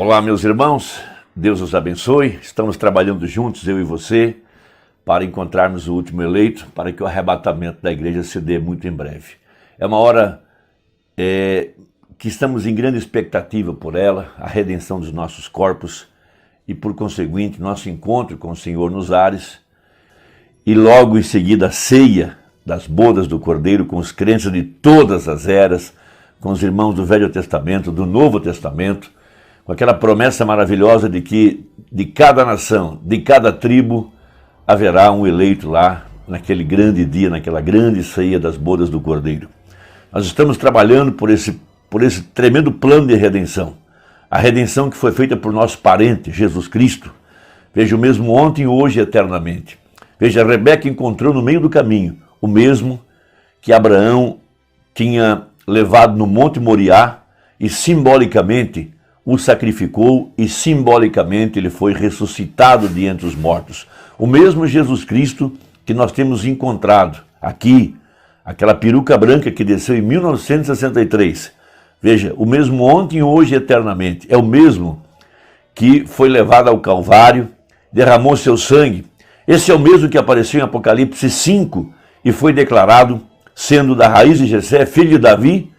Olá, meus irmãos, Deus os abençoe. Estamos trabalhando juntos, eu e você, para encontrarmos o último eleito, para que o arrebatamento da igreja se dê muito em breve. É uma hora que estamos em grande expectativa por ela, a redenção dos nossos corpos e, por conseguinte, nosso encontro com o Senhor nos ares e logo em seguida a ceia das bodas do Cordeiro com os crentes de todas as eras, com os irmãos do Velho Testamento, do Novo Testamento, com aquela promessa maravilhosa de que de cada nação, de cada tribo, haverá um eleito lá, naquele grande dia, naquela grande ceia das bodas do Cordeiro. Nós estamos trabalhando por esse tremendo plano de redenção. A redenção que foi feita por nosso parente, Jesus Cristo. Veja, o mesmo ontem, hoje e eternamente. Veja, Rebeca encontrou no meio do caminho o mesmo que Abraão tinha levado no Monte Moriá e simbolicamente o sacrificou e simbolicamente ele foi ressuscitado de entre os mortos. O mesmo Jesus Cristo que nós temos encontrado aqui, aquela peruca branca que desceu em 1963. Veja, o mesmo ontem, hoje e eternamente. É o mesmo que foi levado ao Calvário, derramou seu sangue. Esse é o mesmo que apareceu em Apocalipse 5 e foi declarado sendo da raiz de Jessé, filho de Davi,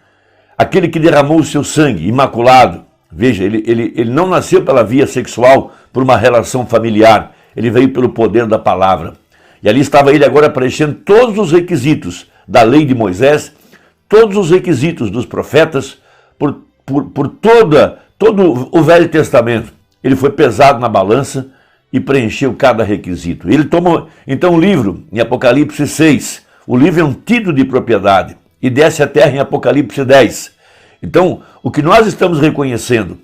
aquele que derramou o seu sangue, imaculado. Veja, ele não nasceu pela via sexual, por uma relação familiar. Ele veio pelo poder da palavra. E ali estava ele agora preenchendo todos os requisitos da lei de Moisés, todos os requisitos dos profetas, por todo o Velho Testamento. Ele foi pesado na balança e preencheu cada requisito. Ele tomou, então, o livro, em Apocalipse 6. O livro é um título de propriedade e desce a terra em Apocalipse 10. Então, o que nós estamos reconhecendo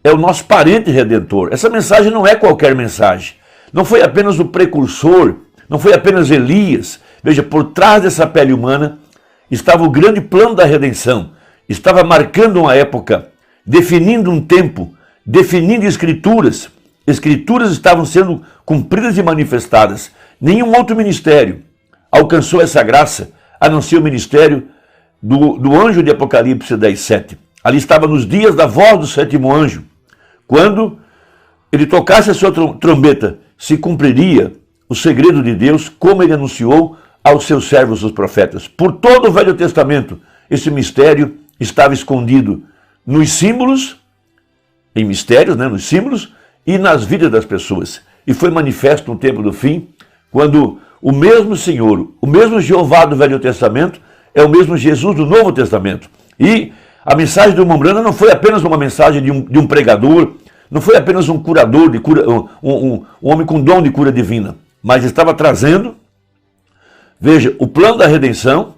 é o nosso parente redentor. Essa mensagem não é qualquer mensagem. Não foi apenas o precursor, não foi apenas Elias. Veja, por trás dessa pele humana estava o grande plano da redenção. Estava marcando uma época, definindo um tempo, definindo escrituras. Escrituras estavam sendo cumpridas e manifestadas. Nenhum outro ministério alcançou essa graça, a não ser o ministério do anjo de Apocalipse 10:7. Ali estava nos dias da voz do sétimo anjo. Quando ele tocasse a sua trombeta, se cumpriria o segredo de Deus, como ele anunciou aos seus servos, os profetas. Por todo o Velho Testamento, esse mistério estava escondido nos símbolos, em mistérios, nos símbolos, e nas vidas das pessoas. E foi manifesto no tempo do fim, quando o mesmo Senhor, o mesmo Jeová do Velho Testamento, é o mesmo Jesus do Novo Testamento. E a mensagem do Mombrana não foi apenas uma mensagem de um pregador, não foi apenas um curador, um homem com dom de cura divina, mas estava trazendo, veja, o plano da redenção,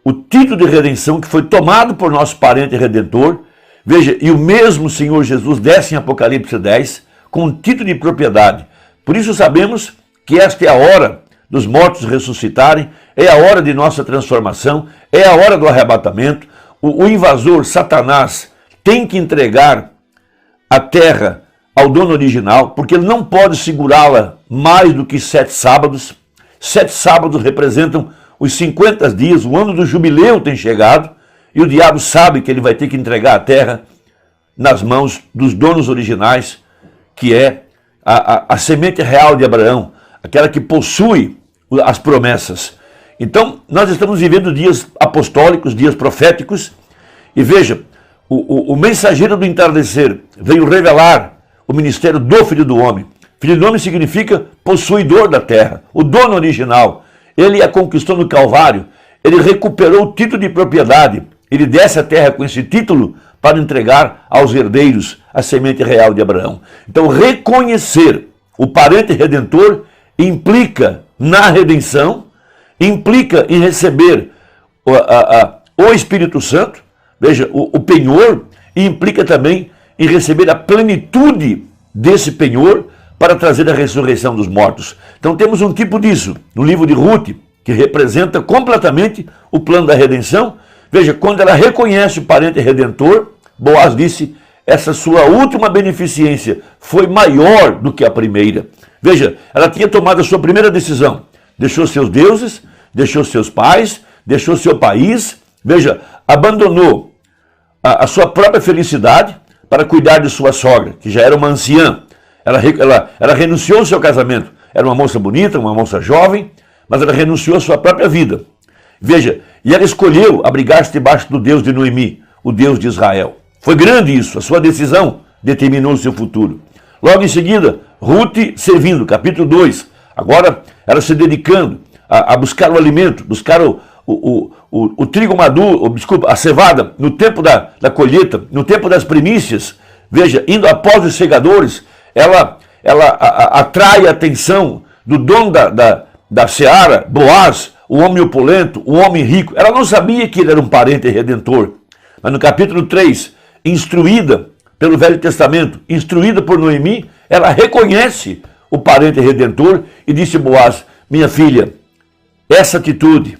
o título de redenção que foi tomado por nosso parente redentor. Veja, e o mesmo Senhor Jesus desce em Apocalipse 10 com um título de propriedade. Por isso sabemos que esta é a hora dos mortos ressuscitarem, é a hora de nossa transformação, é a hora do arrebatamento. O invasor, Satanás, tem que entregar a terra ao dono original, porque ele não pode segurá-la mais do que 7 sábados. 7 sábados representam os 50 dias, o ano do jubileu tem chegado, e o diabo sabe que ele vai ter que entregar a terra nas mãos dos donos originais, que é a semente real de Abraão, aquela que possui as promessas. Então, nós estamos vivendo dias apostólicos, dias proféticos, e veja, o mensageiro do entardecer veio revelar o ministério do Filho do Homem. Filho do Homem significa possuidor da terra, o dono original. Ele a conquistou no Calvário, ele recuperou o título de propriedade, ele desce a terra com esse título para entregar aos herdeiros a semente real de Abraão. Então, reconhecer o parente redentor implica na redenção, implica em receber o Espírito Santo, veja, o penhor, e implica também em receber a plenitude desse penhor para trazer a ressurreição dos mortos. Então temos um tipo disso no livro de Ruth, que representa completamente o plano da redenção. Veja, quando ela reconhece o parente redentor, Boaz disse, essa sua última beneficência foi maior do que a primeira. Veja, ela tinha tomado a sua primeira decisão, deixou seus deuses, deixou seus pais, deixou seu país, veja, abandonou a sua própria felicidade para cuidar de sua sogra, que já era uma anciã. Ela renunciou ao seu casamento. Era uma moça bonita, uma moça jovem, mas ela renunciou à sua própria vida. Veja, e ela escolheu abrigar-se debaixo do Deus de Noemi, o Deus de Israel. Foi grande isso, a sua decisão determinou o seu futuro. Logo em seguida, Ruth servindo, capítulo 2. Agora ela se dedicando a buscar o alimento, buscar o trigo maduro, a cevada, no tempo da colheita, no tempo das primícias. Veja, indo após os segadores, ela atrai a atenção do dono da seara, Boaz, o homem opulento, o homem rico. Ela não sabia que ele era um parente redentor. Mas no capítulo 3, instruída pelo Velho Testamento, instruída por Noemi, ela reconhece o parente redentor e disse a Boaz: minha filha, essa atitude,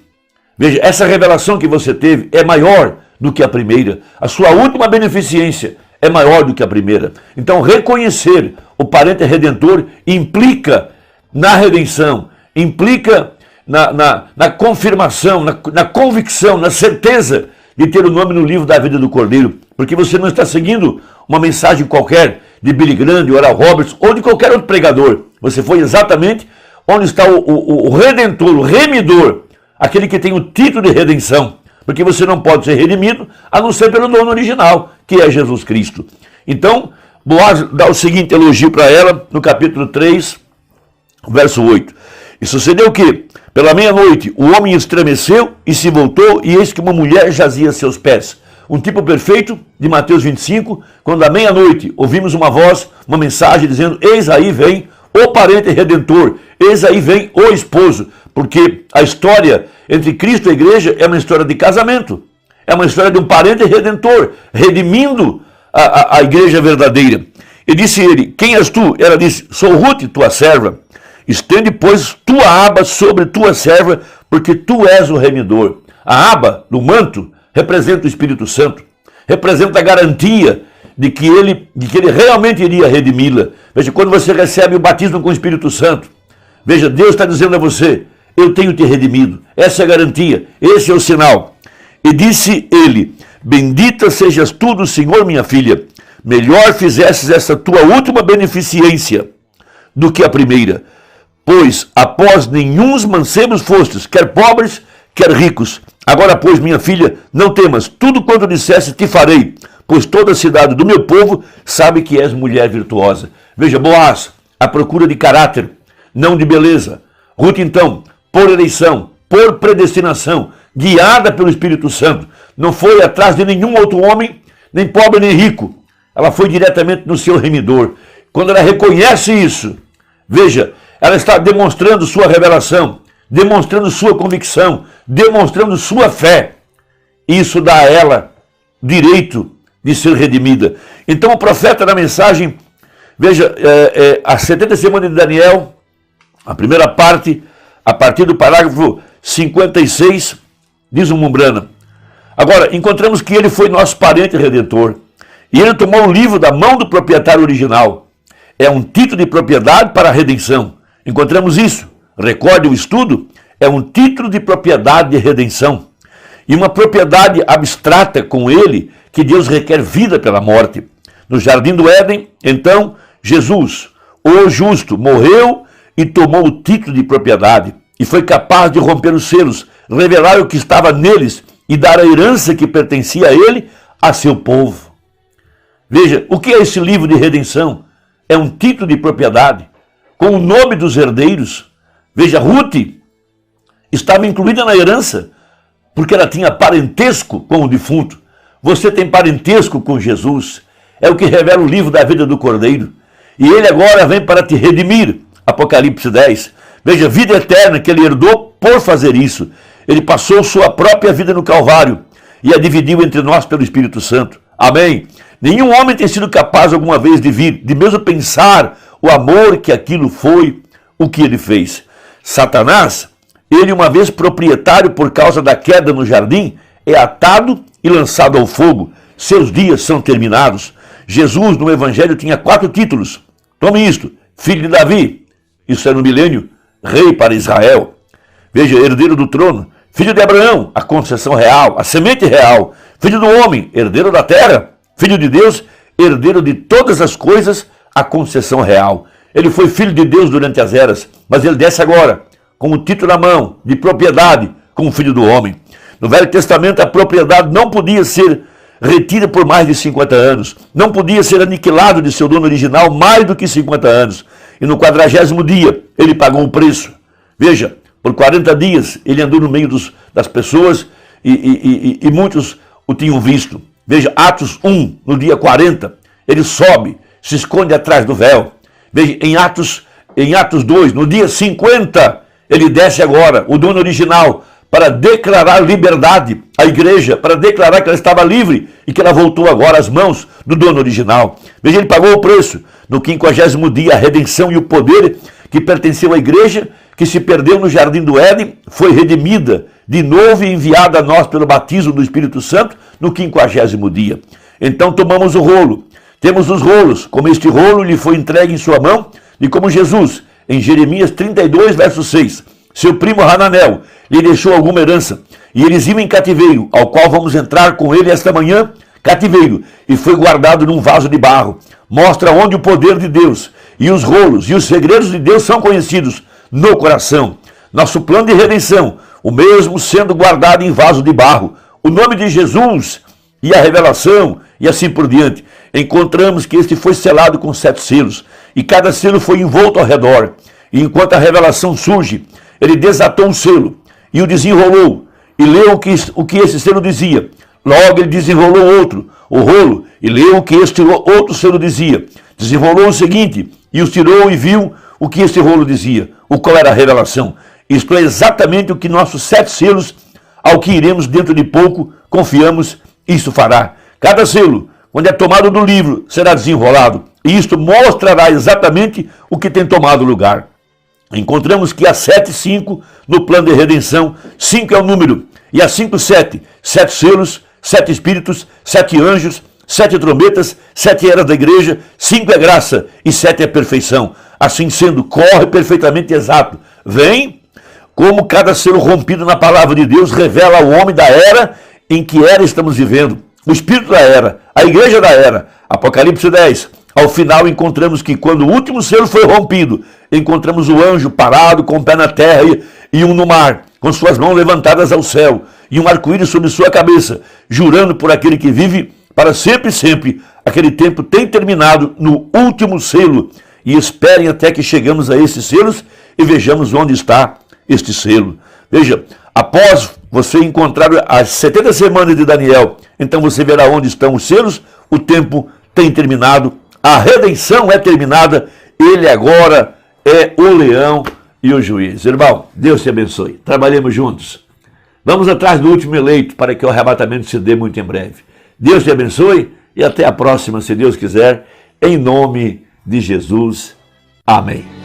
veja, essa revelação que você teve é maior do que a primeira. A sua última beneficência é maior do que a primeira. Então, reconhecer o parente redentor implica na redenção, implica na confirmação, na convicção, na certeza de ter o nome no livro da vida do Cordeiro. Porque você não está seguindo uma mensagem qualquer de Billy Graham, de Oral Roberts ou de qualquer outro pregador. Você foi exatamente onde está o Redentor, o Remidor, aquele que tem o título de redenção. Porque você não pode ser redimido a não ser pelo dono original, que é Jesus Cristo. Então, Boaz dá o seguinte elogio para ela, no capítulo 3, verso 8. E sucedeu que, pela meia-noite, o homem estremeceu e se voltou, e eis que uma mulher jazia a seus pés. Um tipo perfeito de Mateus 25, quando à meia-noite ouvimos uma voz, uma mensagem dizendo: eis aí vem o parente redentor, eis aí vem o esposo. Porque a história entre Cristo e a igreja é uma história de casamento, é uma história de um parente redentor, redimindo a igreja verdadeira. E disse ele: quem és tu? Ela disse: sou Ruth, tua serva. Estende, pois, tua aba sobre tua serva, porque tu és o remidor. A aba, no manto, representa o Espírito Santo, representa a garantia de que ele realmente iria redimi-la. Veja, quando você recebe o batismo com o Espírito Santo, veja, Deus está dizendo a você: eu tenho te redimido. Essa é a garantia, esse é o sinal. E disse ele: bendita sejas tu do Senhor, minha filha. Melhor fizesses essa tua última beneficência do que a primeira. Pois após nenhuns mancebos fostes, quer pobres, quer ricos. Agora, pois, minha filha, não temas, tudo quanto disseste te farei, pois toda a cidade do meu povo sabe que és mulher virtuosa. Veja, Boaz, à procura de caráter, não de beleza. Ruth, então, por eleição, por predestinação, guiada pelo Espírito Santo, não foi atrás de nenhum outro homem, nem pobre nem rico. Ela foi diretamente no seu remidor. Quando ela reconhece isso, veja, ela está demonstrando sua revelação, demonstrando sua convicção, demonstrando sua fé. Isso dá a ela direito de ser redimida. Então o profeta na mensagem, veja, as 70 semanas de Daniel, a primeira parte, a partir do parágrafo 56, diz o Mumbrana. Agora, encontramos que ele foi nosso parente redentor. E ele tomou o livro da mão do proprietário original. É um título de propriedade para a redenção. Encontramos isso. Recorde o estudo. É um título de propriedade de redenção. E uma propriedade abstrata com ele, que Deus requer vida pela morte. No jardim do Éden, então, Jesus, o justo, morreu e tomou o título de propriedade. E foi capaz de romper os selos, revelar o que estava neles e dar a herança que pertencia a ele a seu povo. Veja, o que é esse livro de redenção? É um título de propriedade, com o nome dos herdeiros. Veja, Ruth estava incluída na herança, porque ela tinha parentesco com o defunto. Você tem parentesco com Jesus. É o que revela o livro da vida do Cordeiro. E ele agora vem para te redimir. Apocalipse 10. Veja, vida eterna que ele herdou por fazer isso. Ele passou sua própria vida no Calvário e a dividiu entre nós pelo Espírito Santo. Amém? Nenhum homem tem sido capaz alguma vez de vir, de mesmo pensar o amor que aquilo foi, o que ele fez. Satanás, ele uma vez proprietário por causa da queda no jardim, é atado e lançado ao fogo. Seus dias são terminados. Jesus no Evangelho tinha 4 títulos. Tome isto: filho de Davi, isso é no milênio, rei para Israel. Veja, herdeiro do trono. Filho de Abraão, a concessão real, a semente real. Filho do homem, herdeiro da terra. Filho de Deus, herdeiro de todas as coisas, a concessão real. Ele foi filho de Deus durante as eras, mas ele desce agora, com o título na mão, de propriedade, como filho do homem. No Velho Testamento, a propriedade não podia ser retida por mais de 50 anos. Não podia ser aniquilado de seu dono original mais do que 50 anos. E no 40º dia, ele pagou o preço. Veja, por 40 dias, ele andou no meio das pessoas e muitos o tinham visto. Veja, Atos 1, no dia 40, ele sobe, se esconde atrás do véu. Veja, em Atos 2, no dia 50, ele desce agora, o dono original, para declarar liberdade à igreja, para declarar que ela estava livre e que ela voltou agora às mãos do dono original. Veja, ele pagou o preço. No 50º dia, a redenção e o poder que pertenceu à igreja, que se perdeu no Jardim do Éden, foi redimida de novo e enviada a nós pelo batismo do Espírito Santo no 50º dia. Então tomamos o rolo. Temos os rolos, como este rolo lhe foi entregue em sua mão, e como Jesus, em Jeremias 32, verso 6, seu primo Hananel lhe deixou alguma herança, e eles iam em cativeiro, ao qual vamos entrar com ele esta manhã, cativeiro, e foi guardado num vaso de barro. Mostra onde o poder de Deus e os rolos e os segredos de Deus são conhecidos no coração. Nosso plano de redenção, o mesmo sendo guardado em vaso de barro. O nome de Jesus e a revelação e assim por diante. Encontramos que este foi selado com 7 selos, e cada selo foi envolto ao redor. E enquanto a revelação surge, ele desatou um selo e o desenrolou, e leu o que esse selo dizia. Logo ele desenrolou outro, o rolo, e leu o que este outro selo dizia. Desenrolou o seguinte, e os tirou e viu o que esse rolo dizia, o qual era a revelação. Isto é exatamente o que nossos 7 selos, ao que iremos dentro de pouco, confiamos, isso fará. Cada selo, quando é tomado do livro, será desenrolado, e isto mostrará exatamente o que tem tomado lugar. Encontramos que há 7 e 5 no plano de redenção. 5 é o número, e há 5, 7. 7 selos, 7 espíritos, 7 anjos, 7 trombetas, 7 eras da igreja, 5 é graça e 7 é perfeição. Assim sendo, corre perfeitamente exato. Vem, como cada selo rompido na palavra de Deus revela ao homem da era em que era estamos vivendo. O espírito da era, a igreja da era. Apocalipse 10. Ao final encontramos que quando o último selo foi rompido, encontramos o anjo parado com o pé na terra e um no mar, com suas mãos levantadas ao céu, e um arco-íris sobre sua cabeça, jurando por aquele que vive para sempre e sempre. Aquele tempo tem terminado no último selo, e esperem até que chegamos a esses selos e vejamos onde está este selo. Veja, após você encontrar as 70 semanas de Daniel, então você verá onde estão os selos. O tempo tem terminado, a redenção é terminada, ele agora é o leão e o juiz. Irmão, Deus te abençoe. Trabalhemos juntos. Vamos atrás do último eleito para que o arrebatamento se dê muito em breve. Deus te abençoe e até a próxima, se Deus quiser, em nome de Jesus. Amém.